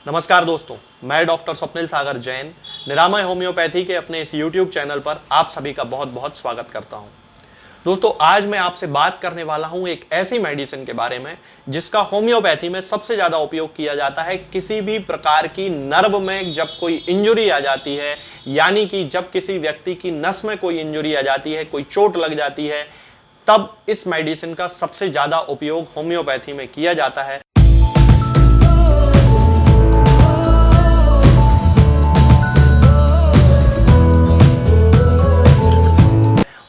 नमस्कार दोस्तों, मैं डॉक्टर स्वप्निल सागर जैन निरामय होम्योपैथी के अपने इस YouTube चैनल पर आप सभी का बहुत बहुत स्वागत करता हूं। दोस्तों, आज मैं आपसे बात करने वाला हूं एक ऐसी मेडिसिन के बारे में जिसका होम्योपैथी में सबसे ज़्यादा उपयोग किया जाता है। किसी भी प्रकार की नर्व में जब कोई इंजुरी आ जाती है, यानी कि जब किसी व्यक्ति की नस में कोई इंजुरी आ जाती है, कोई चोट लग जाती है, तब इस मेडिसिन का सबसे ज़्यादा उपयोग होम्योपैथी में किया जाता है।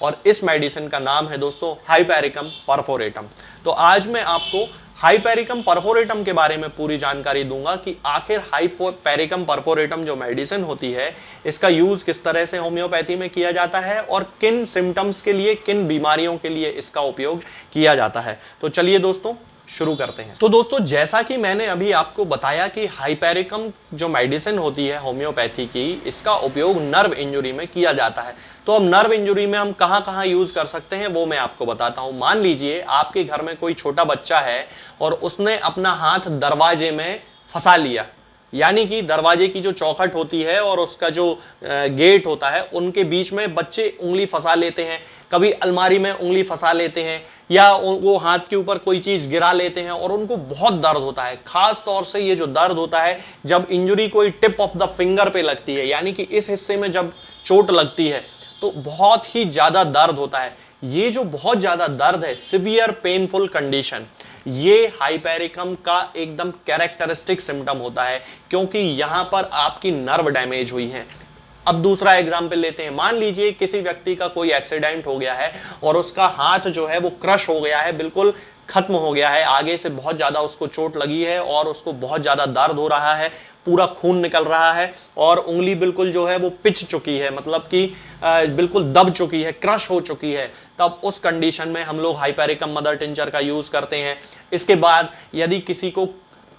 और इस मेडिसिन का नाम है दोस्तों हाइपेरिकम परफोरेटम। तो आज मैं आपको हाइपेरिकम परफोरेटम के बारे में पूरी जानकारी दूंगा कि आखिर हाइपेरिकम परफोरेटम जो मेडिसिन होती है, इसका यूज किस तरह से होम्योपैथी में किया जाता है और किन सिम्टम्स के लिए, किन बीमारियों के लिए इसका उपयोग किया जाता है। तो चलिए दोस्तों शुरू करते हैं। तो दोस्तों, जैसा कि मैंने अभी आपको बताया कि हाइपेरिकम जो मेडिसिन होती है होम्योपैथी की, इसका उपयोग नर्व इंजुरी में किया जाता है। तो अब नर्व इंजुरी में हम कहां यूज कर सकते हैं वो मैं आपको बताता हूं। मान लीजिए आपके घर में कोई छोटा बच्चा है और उसने अपना हाथ दरवाजे में फंसा लिया, यानी कि दरवाजे की जो चौखट होती है और उसका जो गेट होता है, उनके बीच में बच्चे उंगली फंसा लेते हैं, कभी अलमारी में उंगली फंसा लेते हैं, या वो हाथ के ऊपर कोई चीज गिरा लेते हैं और उनको बहुत दर्द होता है। खास तौर से ये जो दर्द होता है जब इंजुरी कोई टिप ऑफ द फिंगर पे लगती है, यानी कि इस हिस्से में जब चोट लगती है तो बहुत ही ज्यादा दर्द होता है। ये जो बहुत ज्यादा दर्द है, सिवियर पेनफुल कंडीशन, ये हाइपेरिकम का एकदम कैरेक्टरिस्टिक सिम्टम होता है, क्योंकि यहां पर आपकी नर्व डैमेज हुई है। अब दूसरा एग्जाम्पल लेते हैं। मान लीजिए किसी व्यक्ति का कोई एक्सीडेंट हो गया है और उसका हाथ जो है वो क्रश हो गया है, बिल्कुल खत्म हो गया है, आगे से बहुत ज्यादा उसको चोट लगी है और उसको बहुत ज्यादा दर्द हो रहा है, पूरा खून निकल रहा है और उंगली बिल्कुल जो है वो पिच चुकी है, मतलब कि बिल्कुल दब चुकी है, क्रश हो चुकी है। तब उस कंडीशन में हम लोग हाइपेरिकम मदर टिंचर का यूज करते हैं। इसके बाद यदि किसी को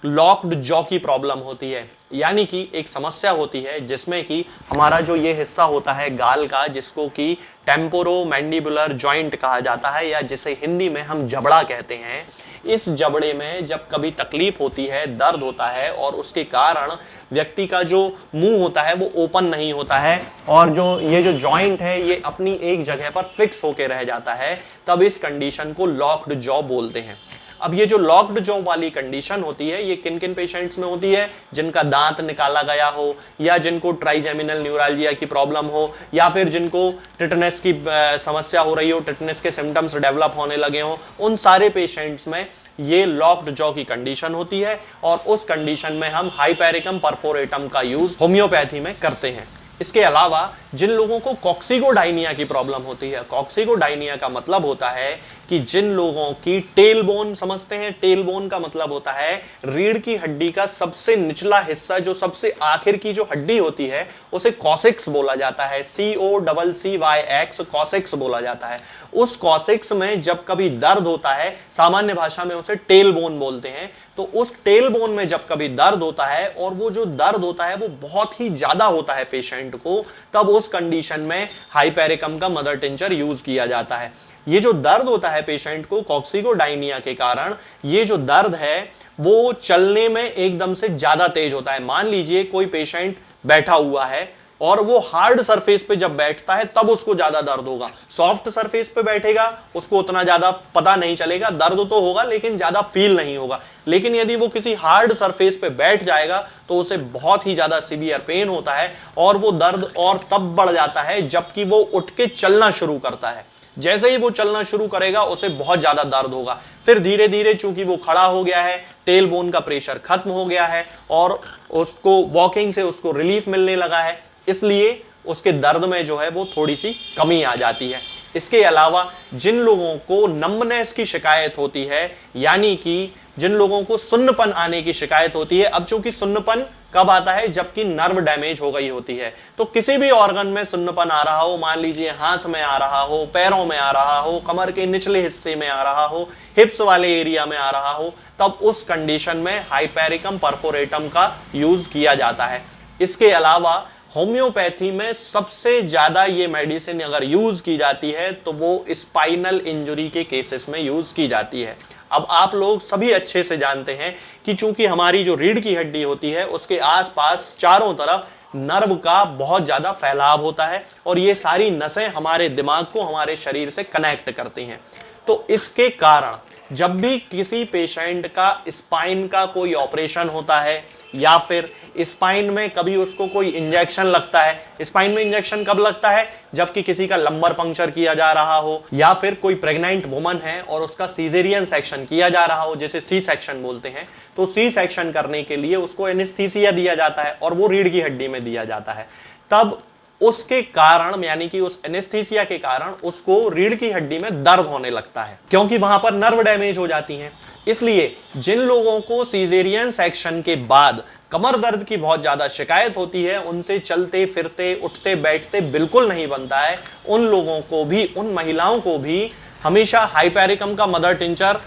लॉक्ड जॉ की प्रॉब्लम होती है, यानी कि एक समस्या होती है जिसमें कि हमारा जो ये हिस्सा होता है गाल का, जिसको कि टेम्पोरोमैंडिबुलर जॉइंट कहा जाता है, या जिसे हिंदी में हम जबड़ा कहते हैं, इस जबड़े में जब कभी तकलीफ होती है, दर्द होता है और उसके कारण व्यक्ति का जो मुंह होता है वो ओपन नहीं होता है और जो ये जो जॉइंट है ये अपनी एक जगह पर फिक्स होकर रह जाता है, तब इस कंडीशन को लॉक्ड जॉ बोलते हैं। अब ये जो लॉक्ड जॉ वाली कंडीशन होती है, ये किन किन पेशेंट्स में होती है? जिनका दांत निकाला गया हो, या जिनको ट्राइजेमिनल न्यूराल्जिया की प्रॉब्लम हो, या फिर जिनको टिटनेस की समस्या हो रही हो, टिटनेस के सिम्टम्स डेवलप होने लगे हो, उन सारे पेशेंट्स में ये लॉक्ड जॉ की कंडीशन होती है और उस कंडीशन में हम हाइपेरिकम परफोरेटम का यूज होम्योपैथी में करते हैं। इसके अलावा जिन लोगों को कॉक्सिगोडाइनिया की प्रॉब्लम होती है, कॉक्सिगोडाइनिया का मतलब होता है कि जिन लोगों की टेल बोन, समझते हैं टेल बोन का मतलब होता है रीढ़ की हड्डी का सबसे निचला हिस्सा, जो सबसे आखिर की जो हड्डी होती है उसे कॉसिक्स बोला जाता है, COCCYX, कॉसिक्स बोला जाता है। उस कॉसिक्स में जब कभी दर्द होता है, सामान्य भाषा में उसे टेल बोन बोलते हैं, तो उस टेल बोन में जब कभी दर्द होता है और वो जो दर्द होता है वो बहुत ही ज्यादा होता है पेशेंट को, तब उस कंडीशन में हाइपेरिकम का मदर टिंचर यूज किया जाता है। ये जो दर्द होता है पेशेंट को कॉक्सिगोडाइनिया के कारण, ये जो दर्द है वो चलने में एकदम से ज्यादा तेज होता है। मान लीजिए कोई पेशेंट बैठा हुआ है और वो हार्ड सरफेस पे जब बैठता है तब उसको ज्यादा दर्द होगा, सॉफ्ट सरफेस पे बैठेगा उसको उतना ज्यादा पता नहीं चलेगा, दर्द तो होगा लेकिन ज्यादा फील नहीं होगा। लेकिन यदि वो किसी हार्ड सरफेस पे बैठ जाएगा तो उसे बहुत ही ज्यादा सीवियर पेन होता है और वो दर्द और तब बढ़ जाता है जबकि वो उठ के चलना शुरू करता है। जैसे ही वो चलना शुरू करेगा उसे बहुत ज्यादा दर्द होगा। फिर धीरे धीरे चूंकि वो खड़ा हो गया है, टेल बोन का प्रेशर खत्म हो गया है और उसको वॉकिंग से उसको रिलीफ मिलने लगा है, इसलिए उसके दर्द में जो है वो थोड़ी सी कमी आ जाती है। इसके अलावा जिन लोगों को नंबनेस की शिकायत होती है, यानी कि जिन लोगों को सुन्नपन आने की शिकायत होती है, अब चूंकि सुन्नपन कब आता है? जबकि नर्व डैमेज हो गई होती है। तो किसी भी ऑर्गन में सुन्नपन आ रहा हो, मान लीजिए हाथ में आ रहा हो, पैरों में आ रहा हो, कमर के निचले हिस्से में आ रहा हो, हिप्स वाले एरिया में आ रहा हो, तब उस कंडीशन में हाइपेरिकम परफोरेटम का यूज किया जाता है। इसके अलावा होम्योपैथी में सबसे ज्यादा ये मेडिसिन अगर यूज की जाती है तो वो स्पाइनल इंजरी के केसेस में यूज की जाती है। अब आप लोग सभी अच्छे से जानते हैं कि कि चूंकि हमारी जो रीढ़ की हड्डी होती है उसके आसपास चारों तरफ नर्व का बहुत ज्यादा फैलाव होता है और ये सारी नसें हमारे दिमाग को हमारे शरीर से कनेक्ट करती हैं। तो इसके कारण जब भी किसी पेशेंट का स्पाइन का कोई ऑपरेशन होता है या फिर स्पाइन में कभी उसको कोई इंजेक्शन लगता है, स्पाइन में इंजेक्शन कब लगता है, जबकि किसी का लंबर पंक्चर किया जा रहा हो या फिर कोई प्रेग्नेंट वुमन है और उसका सीजेरियन सेक्शन किया जा रहा हो, जैसे सी सेक्शन बोलते हैं, तो सी सेक्शन करने के लिए उसको एनेस्थीसिया दिया जाता है और वो रीढ़ की हड्डी में दिया जाता है। तब उसके कारण यानी कि उस एनेस्थीसिया के कारण उसको रीढ़ की हड्डी में दर्द होने लगता है क्योंकि वहां पर नर्व डैमेज हो जाती हैं। इसलिए जिन लोगों को सीजेरियन सेक्शन के बाद कमर दर्द की बहुत ज्यादा शिकायत होती है, उनसे चलते फिरते उठते बैठते बिल्कुल नहीं बनता है, उन लोगों को भी, उन महिलाओं को भी हमेशा हाइपेरिकम का मदर टिंचर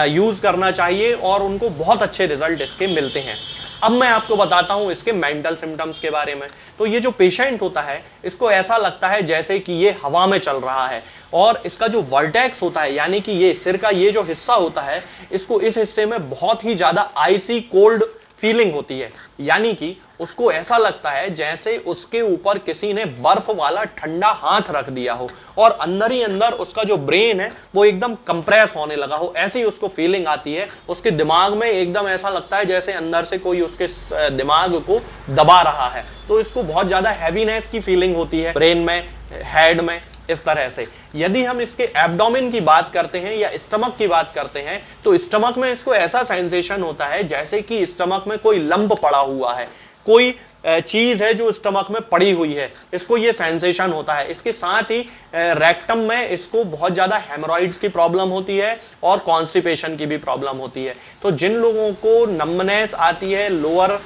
यूज करना चाहिए और उनको बहुत अच्छे रिजल्ट इसके मिलते हैं। अब मैं आपको बताता हूं इसके मेंटल सिम्टम्स के बारे में। तो ये जो पेशेंट होता है इसको ऐसा लगता है जैसे कि ये हवा में चल रहा है और इसका जो वर्टेक्स होता है यानी कि ये सिर का ये जो हिस्सा होता है, इसको इस हिस्से में बहुत ही ज्यादा आइसी कोल्ड फीलिंग होती है, यानी कि उसको ऐसा लगता है जैसे उसके ऊपर किसी ने बर्फ वाला ठंडा हाथ रख दिया हो और अंदर ही अंदर उसका जो ब्रेन है वो एकदम कंप्रेस होने लगा हो, ऐसी उसको फीलिंग आती है। उसके दिमाग में एकदम ऐसा लगता है जैसे अंदर से कोई उसके दिमाग को दबा रहा है। तो इसको बहुत ज्यादा हैवीनेस की फीलिंग होती है ब्रेन में, हेड में, इस तरह से। यदि हम इसके एब्डोमेन की बात करते हैं या स्टमक की बात करते हैं तो स्टमक में इसको ऐसा सेंसेशन होता है जैसे कि स्टमक में कोई लंब पड़ा हुआ है, कोई चीज है जो स्टमक में पड़ी हुई है, इसको ये सेंसेशन होता है। इसके साथ ही रेक्टम में इसको बहुत ज्यादा हेमोरॉइड्स की प्रॉब्लम होती है और कॉन्स्टिपेशन की भी प्रॉब्लम होती है। तो जिन लोगों को नम्बनेस आती है लोअर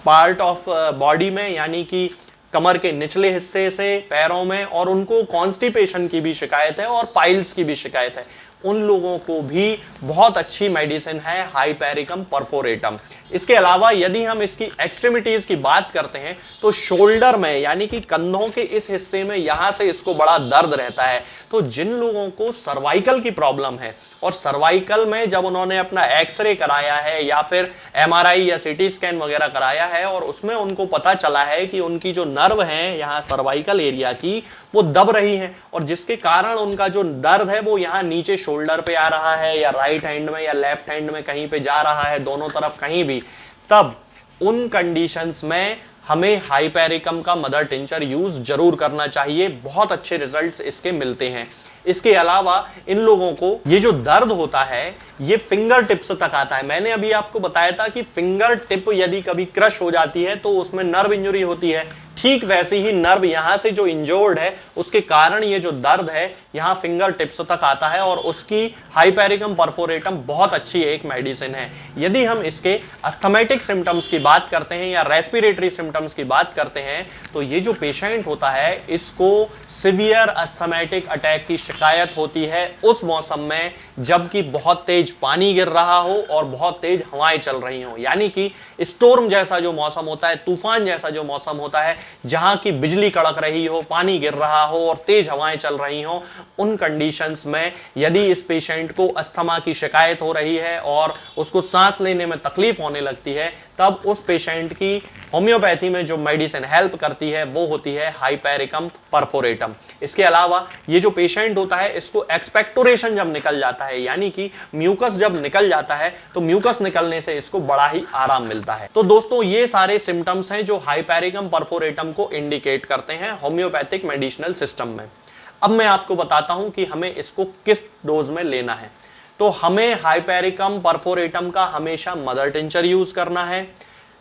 पार्ट ऑफ बॉडी में यानी कि कमर के निचले हिस्से से पैरों में, और उनको कॉन्स्टिपेशन की भी शिकायत है और पाइल्स की भी शिकायत है, उन लोगों को भी बहुत अच्छी मेडिसिन है हाइपेरिकम परफोरेटम। इसके अलावा यदि हम इसकी एक्सट्रीमिटीज की बात करते हैं तो शोल्डर में यानी कि कंधों के इस हिस्से में यहां से इसको बड़ा दर्द रहता है। तो जिन लोगों को सर्वाइकल की प्रॉब्लम है और सर्वाइकल में जब उन्होंने अपना एक्सरे कराया है या फिर एमआरआई या सीटी स्कैन वगैरह कराया है और उसमें उनको पता चला है कि उनकी जो नर्व है यहाँ सर्वाइकल एरिया की वो दब रही है और जिसके कारण उनका जो दर्द है वो यहाँ नीचे शोल्डर पे आ रहा है या राइट हैंड में या लेफ्ट हैंड में कहीं पे जा रहा है, दोनों तरफ कहीं भी, तब उन कंडीशंस में हमें हाइपेरिकम का मदर टिंचर यूज जरूर करना चाहिए। बहुत अच्छे रिजल्ट्स इसके मिलते हैं। इसके अलावा इन लोगों को ये जो दर्द होता है ये फिंगर टिप्स तक आता है। मैंने अभी आपको बताया था कि फिंगर टिप यदि कभी क्रश हो जाती है तो उसमें नर्व इंजरी होती है, ठीक वैसे ही नर्व यहां से जो इंजर्ड है उसके कारण ये जो दर्द है यहां फिंगर टिप्स तक आता है और उसकी हाइपेरिकम परफोरेटम बहुत अच्छी एक मेडिसिन है। यदि हम इसके अस्थमेटिक सिम्टम्स की बात करते हैं या रेस्पिरेटरी सिम्टम्स की बात करते हैं तो ये जो पेशेंट होता है इसको सिवियर अस्थमेटिक अटैक की शिकायत होती है उस मौसम में जबकि बहुत तेज पानी गिर रहा हो और बहुत तेज हवाएं चल रही हो, यानी कि स्टॉर्म जैसा जो मौसम होता है, तूफान जैसा जो मौसम होता है जहां की बिजली कड़क रही हो, पानी गिर रहा हो और तेज हवाएं चल रही हो। उन कंडीशंस में यदि इस पेशेंट को अस्थमा की शिकायत हो रही है और उसको सांस लेने में तकलीफ होने लगती है तब उस पेशेंट की होम्योपैथी में जो मेडिसिन हेल्प करती है वो होती है हाइपेरिकम परफोरेटम। इसके अलावा ये जो पेशेंट होता है इसको एक्सपेक्टोरेशन जब निकल जाता है यानी कि म्यूकस जब निकल जाता है तो म्यूकस निकलने से इसको बड़ा ही आराम मिलता है। तो दोस्तों ये सारे सिम्टम्स हैं जो हाइपेरिकम परफोरेटम को इंडिकेट करते हैं होम्योपैथिक मेडिसिनल सिस्टम में। अब मैं आपको बताता हूं कि हमें इसको किस डोज में लेना है। तो हमें हाइपेरिकम परफोरेटम का हमेशा मदर टिंचर यूज करना है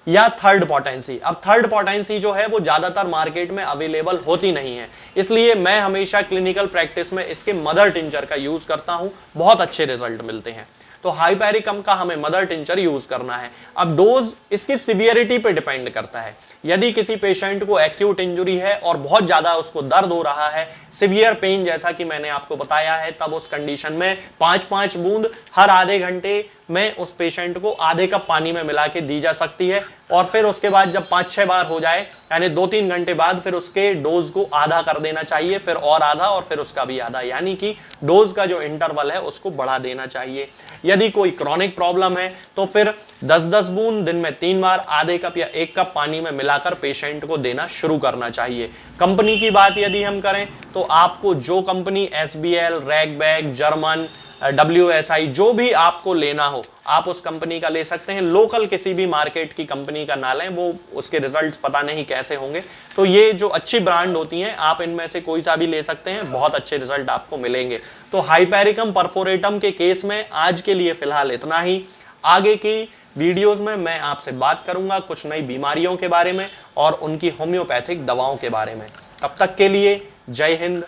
या थर्ड पोटेंसी। अब थर्ड पोटेंसी जो है वो ज्यादातर मार्केट में अवेलेबल होती नहीं है, इसलिए मैं हमेशा क्लिनिकल प्रैक्टिस में इसके मदर टिंचर का यूज करता हूं, बहुत अच्छे रिजल्ट मिलते हैं। तो हाइपेरिकम का हमें मदर टिंचर यूज करना है। अब डोज इसकी सिवियरिटी पे डिपेंड करता है। यदि किसी पेशेंट को एक्यूट इंजरी है और बहुत ज्यादा उसको दर्द हो रहा है, सिवियर पेन जैसा कि मैंने आपको बताया है, तब उस कंडीशन में 5-5 बूंद हर आधे घंटे में उस पेशेंट को आधे कप पानी में मिला के दी जा सकती है और फिर उसके बाद जब 5-6 बार हो जाए यानी 2-3 घंटे बाद फिर उसके डोज को आधा कर देना चाहिए, फिर और आधा और फिर उसका भी आधा, यानी कि डोज का जो इंटरवल है उसको बढ़ा देना चाहिए। यदि कोई क्रॉनिक प्रॉब्लम है तो फिर 10-10 बूंद दिन में 3 बार आधे कप या 1 कप पानी में मिलाकर पेशेंट को देना शुरू करना चाहिए। कंपनी की बात यदि हम करें तो आपको जो कंपनी SBL, रैगबैक, जर्मन, WSI जो भी आपको लेना हो आप उस कंपनी का ले सकते हैं। लोकल किसी भी मार्केट की कंपनी का ना लें, वो उसके रिजल्ट्स पता नहीं कैसे होंगे। तो ये जो अच्छी ब्रांड होती हैं आप इनमें से कोई सा भी ले सकते हैं, बहुत अच्छे रिजल्ट आपको मिलेंगे। तो हाइपेरिकम परफोरेटम के केस में आज के लिए फिलहाल इतना ही। आगे की वीडियोस में मैं आपसे बात करूंगा कुछ नई बीमारियों के बारे में और उनकी होम्योपैथिक दवाओं के बारे में। तब तक के लिए जय हिंद,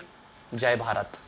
जय भारत।